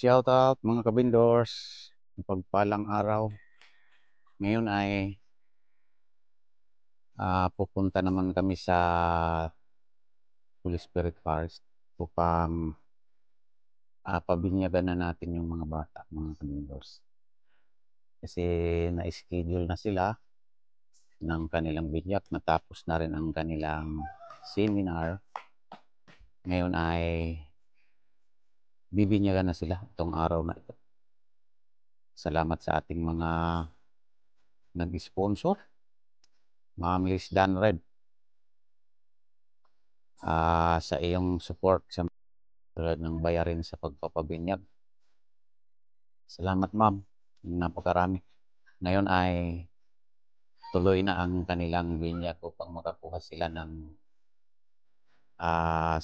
Shout out mga kabindors. Pagpalang araw. Ngayon ay pupunta naman kami sa Holy Spirit Forest upang pabinyagan na natin yung mga bata, mga kabindors. Kasi na-schedule na sila ng kanilang binyag. Natapos na rin ang kanilang seminar. Ngayon ay bibinyagan na sila itong araw na ito. Salamat sa ating mga nag-sponsor. Ma'am Liz Dan Red. Sa iyong support sa tulad ng bayarin sa pagpapabinyag. Salamat ma'am. Napakarami. Ngayon ay tuloy na ang kanilang binyag upang makakuha sila ng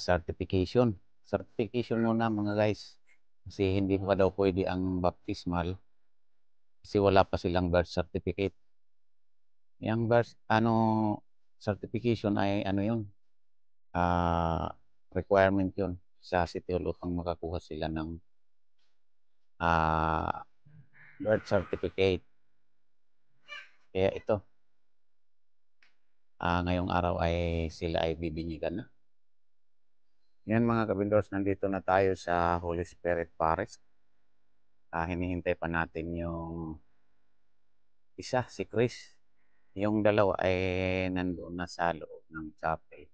certification. Certification muna mga guys. Kasi hindi pa daw pwede ang baptismal kasi wala pa silang birth certificate. Yung birth certification ay ano yun? Requirement yun sa City Hall upang makakuha sila ng birth certificate. Kaya ito, ngayong araw ay sila ay bibinyagan na. Yan mga kabindors, nandito na tayo sa Holy Spirit Forest. Hinihintay pa natin yung isa, si Chris. Yung dalawa ay nandoon na sa loob ng chapel.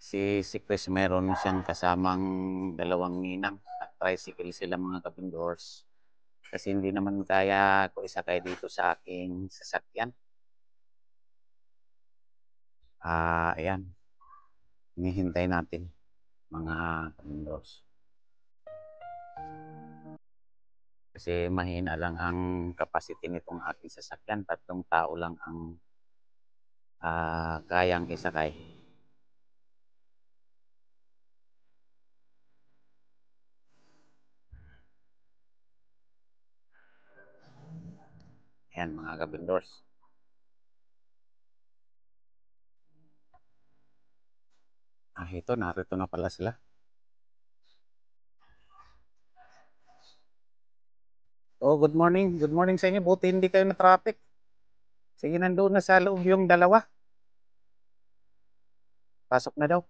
Si Chris meron siyang kasamang dalawang ninang at tricycle sila mga kabindors. Kasi hindi naman kaya ko isakay dito sa aking sasakyan. Ayan. Hinihintay natin mga kabindors. Kasi mahina lang ang capacity nitong aking sasakyan. 3 tao lang ang kayang isakay. Ayan mga kabindors. Ito, narito na pala sila. Oh, good morning. Good morning sa inyo. Buti hindi kayo na traffic. Sige, nandoon na sa loob yung dalawa. Pasok na daw.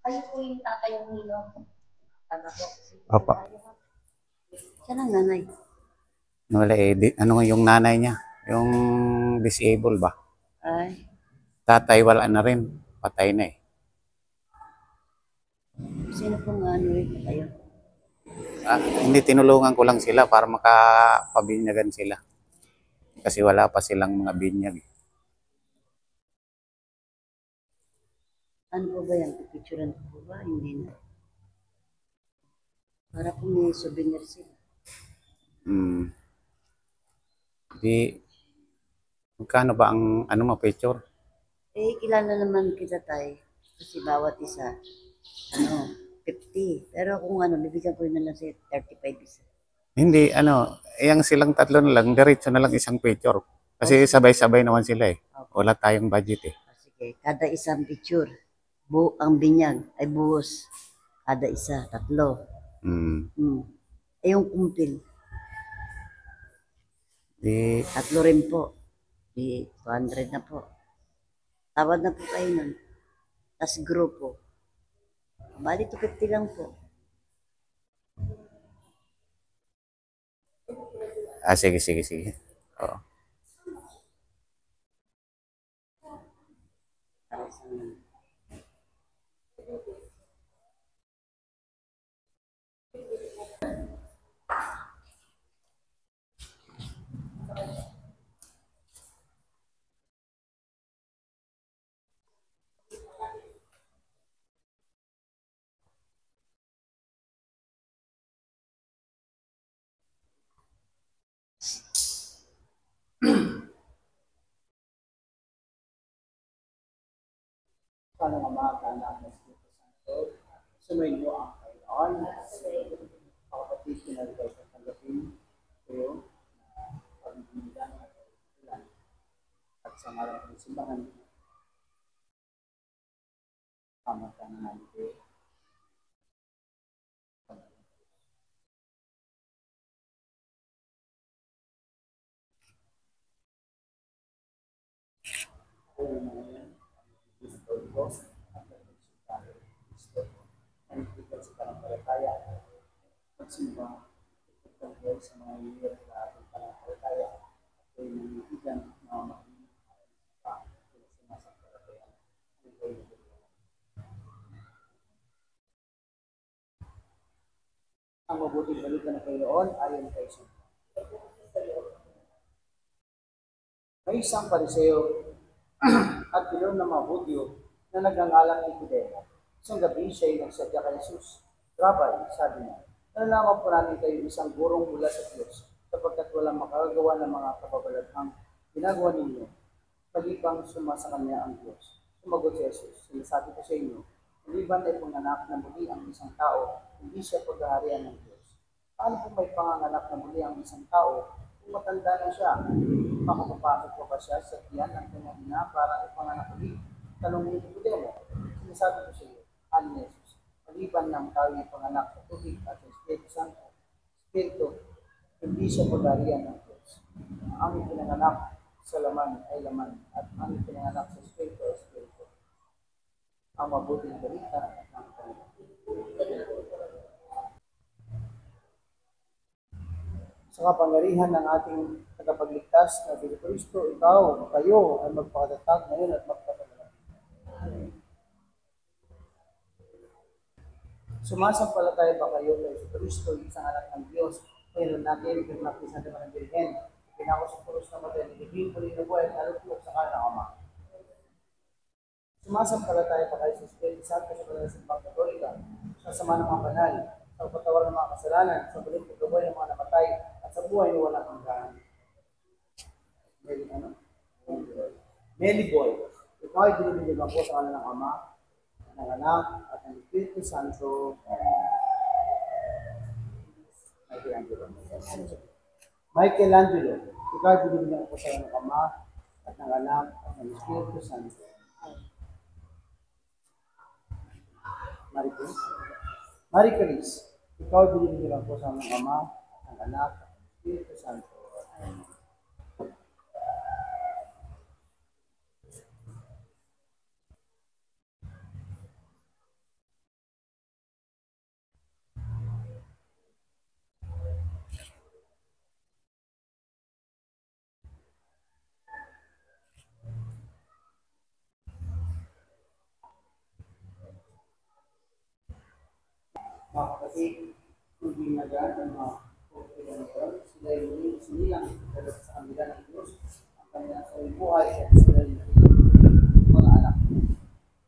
Kayo po yung tatay ng Nilo. Opo. Siya ng nanay. Wala ano yung nanay niya? Yung disabled ba? Ay, Tatay wala na rin. Patay na eh. sino po nga ano kayo? Hindi, tinulungan ko lang sila para makapabinyagan sila. Kasi wala pa silang mga binyag. Ano po ba yan? Picturean po ba? Hindi na. Para po may souvenir sila. Di, magkano ba ang ano mo picture? Kilala naman kita tayo. Kasi bawat isa, 50. Pero kung bibigyan ko na lang sa 35 isa. Hindi, yung silang tatlo na lang, diretso na lang isang picture. Kasi sabay-sabay naman sila eh. Wala tayong budget eh. Sige, kada isang picture. Ang binyag ay buhos. Kada isa, 3. Yung kumpil. Di, 3 rin po. Di 200 na po. Tawad na po kayo nun. Tas grupo. Bali 250 lang po. sige, sige, sige. Oo. Para sa Paano mamahal na ng Espiritu Santo? Sumayin mo ang kayon. Kapatid, pinalagay sa tanggapin kayo pag-ibigyan at pag-ibigyan. At sa ngalan ng simbahan, pamata na natin. Magsimba tungkol sa mga liyer na ating pananampalataya at ay nangihigan na maging pa sa masasampalatayan. Ang mabuting balita ng Panginoon ayon kay San May isang pariseo at pilon ng mga Hudyo na nagangalang Nicodemo. Isang gabi siya ay nagsadya kay Jesus. Rabbi, sabi niya, nalalaman po natin kayo isang gurong mula sa Diyos sapagkat walang makagawa ng mga kababalaghang ginagawa ninyo, palibang sumasa kanya ang Diyos. Sumagot si Jesus, sinasabi ko sa inyo, maliban ay panganak na muli ang isang tao, hindi siya paghaharian ng Diyos. Paano kung may panganganak na muli ang isang tao, kung matanda na siya, makapapasok pa ba siya sa tiyan ng kanyang ina para ipanganak ulit? Tanong ni Nicodemo, sinasabi ko sa iyo, ani ni Jesus, maliban ng tao ay panganak sa tubig at sa Espiritu Santo, Espiritu, hindi siya paghaharian ng Diyos. Ang pinanganak sa laman ay laman at ang pinanganak sa Espiritu ay Espiritu. Ang mabuting balita ng Panginoon. Sa kapangyarihan ng ating tagapagligtas na Kristo, ikaw, kayo ay magpakatatag ngayon at magpakatatag. Sumasampalataya ba kayo kay Kristo, isang anak ng Diyos, Panginoon natin, pinagmatisan naman ng Birhen, pinako sa krus na matay, nilibing po rin na buhay, at alupok sa kanang Ama. Sumasampalataya pa kayo sa Espiritu Santo sa kanilang simbang Katolika, sa sama ng mga banal, sa patawar ng mga kasalanan, sa balik pagkabuhay ng mga namatay, at sa buhay na walang hanggan. Meli Boy, ikaw ay binibigyan ako sa kanila ng Ama, ng Anak, at ng Espiritu Santo. Michelangelo, ikaw ay binibigyan ako sa kanila ng Ama, at ng Anak, at ng Espiritu Santo. Marie Chris, ikaw ay binibigyan ko sa mga Ama, ang Anak, at Espiritu Santo. Mga kapatid, kung ginagawa ng mga pagkakas, sila yung sinilang sa kanila ng Diyos, ang kanilang sa buhay at sila yung mga anak.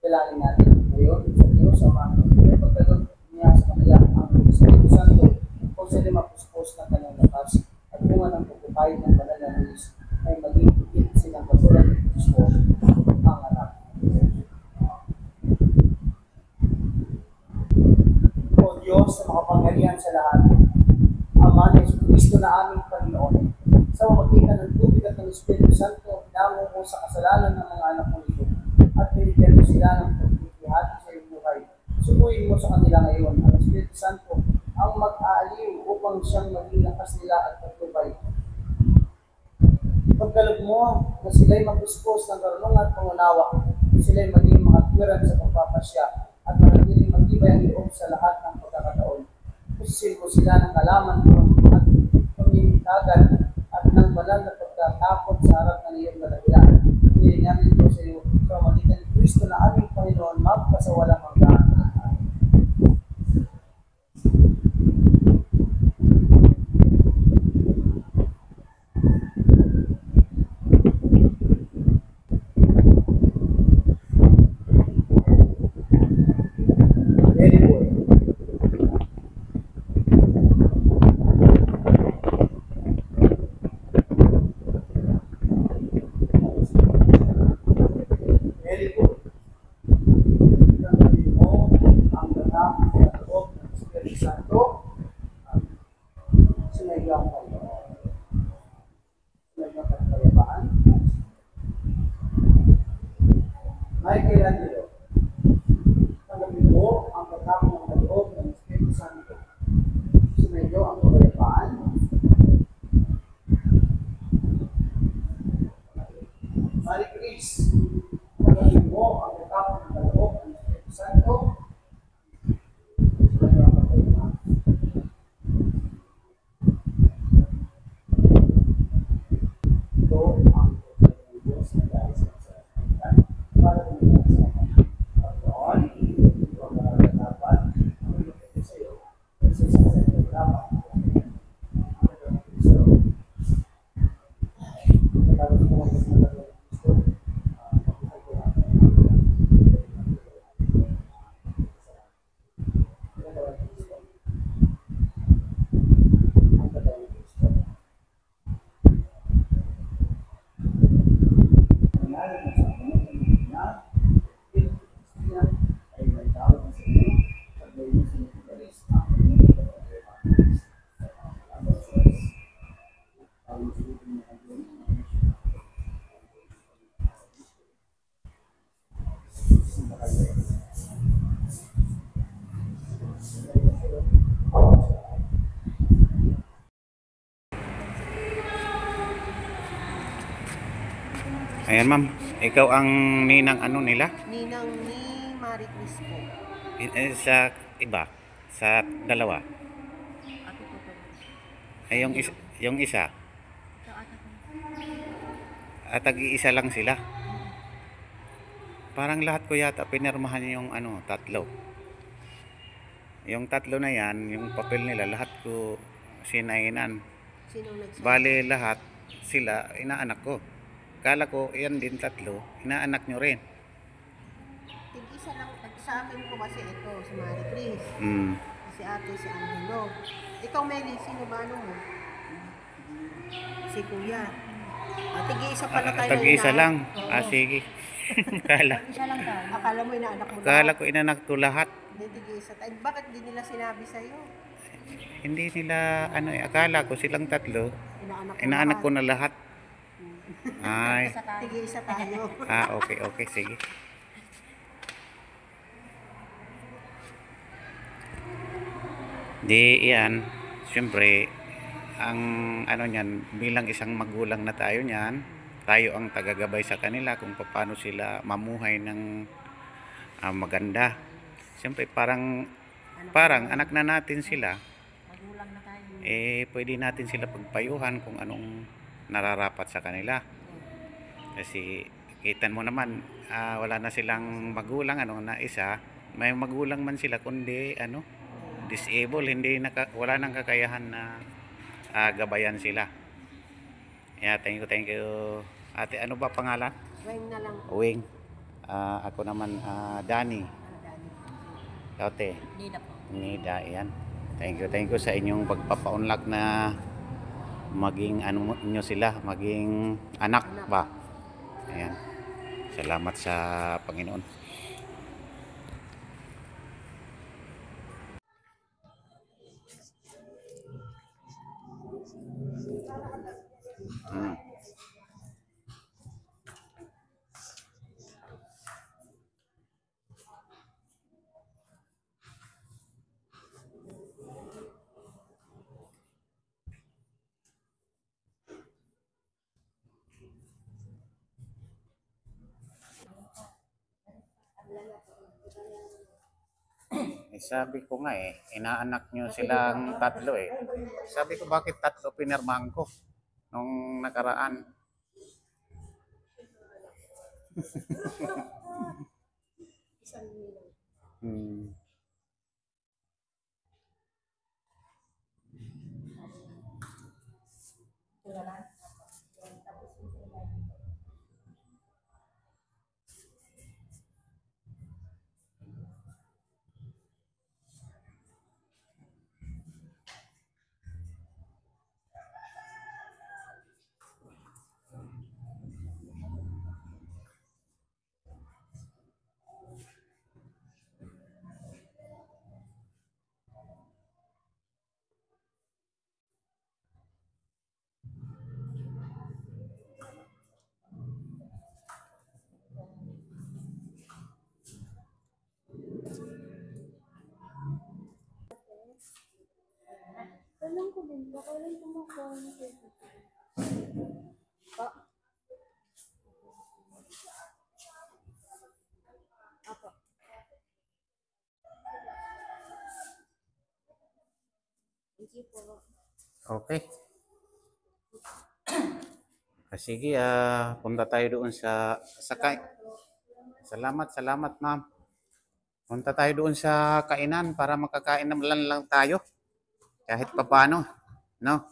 Kailangan natin ngayon sa Diyos Ama, kaya pagkalot niya sa kanila ang Espiritu Santo, kung sila mapuspos ng kanilang lakas at bunga ng pagkukay ng banal na Luis, ay maging higit silang katulad ng Kristo, ang anak. O Diyos na makapangyarihan sa lahat, Ama ni Kristo na aming Panginoon, sa pamamagitan ng tubig at ng Espiritu Santo, hinango mo sa kasalanan ng mga anak mo ito, at binigyan mo sila ng pagkikihati sa iyong buhay. Subuhin mo sa kanila ngayon ang Espiritu Santo ang mag-aaliw upang siyang maging lakas nila at pagtubay. Pagkalog mo na sila'y mag-uspos ng karunungan at pangunawa, sila'y maging makatwiran sa pagpapasya at manatiling matibay ang loob sa lahat ng pagkakataon. Pusin mo sila ng kalaman mo at pamimitagan at ng banal na pagkatakot sa harap ng iyong kadahilan. Hindi namin ito sa iyo sa pamamagitan ni Kristo na aming Panginoon magpasawalang hanggan. ay kay Angelo. Tanggapin mo ang pagkakong ng loob ng Espiritu Santo. Sumayo ang pagkakapaan. Marie Chris, tanggapin mo ang pagkakong ng loob ng Espiritu Santo. Sumayo ang pagkakapaan. Ito ang pagkakong ng Diyos na dahil sa kasalanan para tumigas sa kanya. Pagkaon, ito ang dapat ang ito sa iyo. Kasi sa kasalanan dapat ang Kristo. Tapos ito ang kasalanan ng Kristo. Ang kadalang Kristo. Nangyari na sa niya ay may tawag sa inyo at may sinitigalis ang Ayan ma'am, ikaw ang ninang ano nila? Ninang ni Marie Chris po. Sa iba? Sa dalawa? Ate ko po. Ay, yung isa? Sa ate ko. At tag-iisa lang sila? Parang lahat ko yata pinirmahan yung ano, tatlo. Yung tatlo na yan, yung papel nila, lahat ko sinainan. Sinong nagsabi? Bale lahat sila, inaanak ko. Kala ko, yan din tatlo, inaanak nyo rin. Tig-isa lang. Sa akin po kasi ito, si Marie Chris. Hmm. Si ate, si Angelo. Ikaw, Meli, sino ba ano mo? Si Kuya. Tig-isa pala tayo. Tag-isa na lang. Oo. Sige. Kala. Isa lang tayo. Akala mo inaanak mo Kala lahat. ko inanak ko lahat. Hindi, tig-isa tayo. Bakit di nila sinabi sa'yo? Hindi nila, ano akala ko silang tatlo. Inaanak Inaanak ko na lahat. Ay. Tig-isa tayo. Okay, okay, sige. Di yan, siyempre, ang ano niyan, bilang isang magulang na tayo niyan, tayo ang tagagabay sa kanila kung paano sila mamuhay ng maganda. Siyempre, parang anak na natin sila, Magulang na tayo. pwede natin sila pagpayuhan kung anong nararapat sa kanila. Kasi kitan mo naman, wala na silang magulang ano na isa, may magulang man sila kundi ano, disabled, hindi wala nang kakayahan na gabayan sila. Yeah, thank you. Ate, ano ba pangalan? Weng na lang. Wing. Ako naman Danny. Dani. Ate, Nida po. Nida, yan. Thank you sa inyong pagpapaunlak na maging ano nyo sila, maging anak ba? Ayan. Salamat sa Panginoon. Hmm. Sabi ko nga inaanak nyo silang tatlo Sabi ko bakit tatlo pinirmahan ko nung nakaraan. Hmm. Okay. Sige, punta tayo doon sa Salamat, salamat, ma'am. Punta tayo doon sa kainan para makakain naman lang tayo. Kahit papaano, no?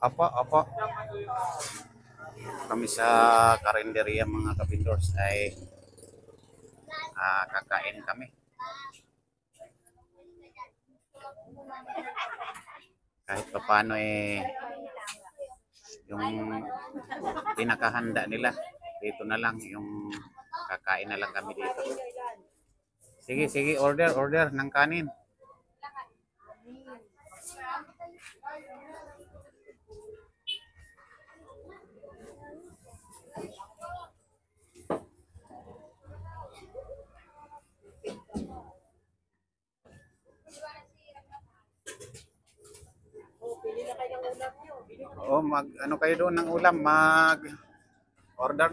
Apa. Kami sa karinderya mga kabindors ay kakain kami. Kahit paano yung pinakahanda nila dito na lang, yung kakain na lang kami dito. Sige, order ng kanin. Ano kayo doon ng ulam, mag-order.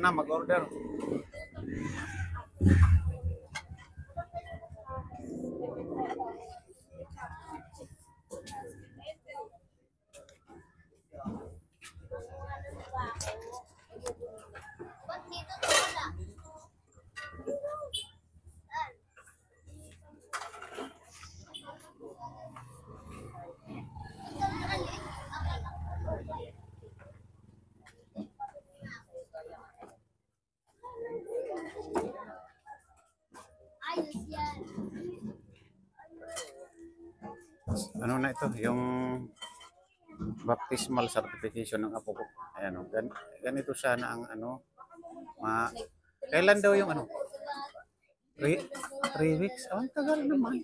Ano na ito, yung baptismal certification ng apo ko. Ayan, ganito sana ang kailan daw yung 3 weeks? Ang tagal naman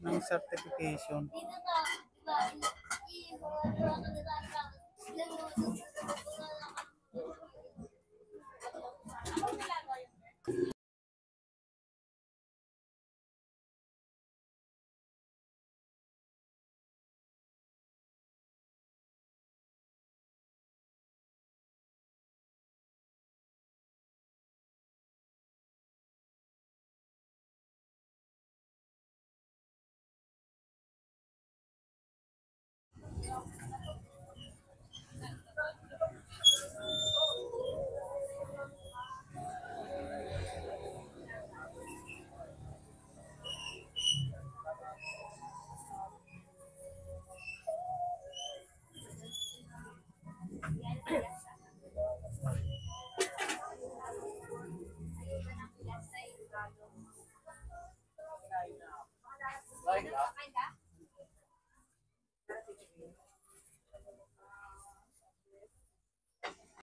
ng certification.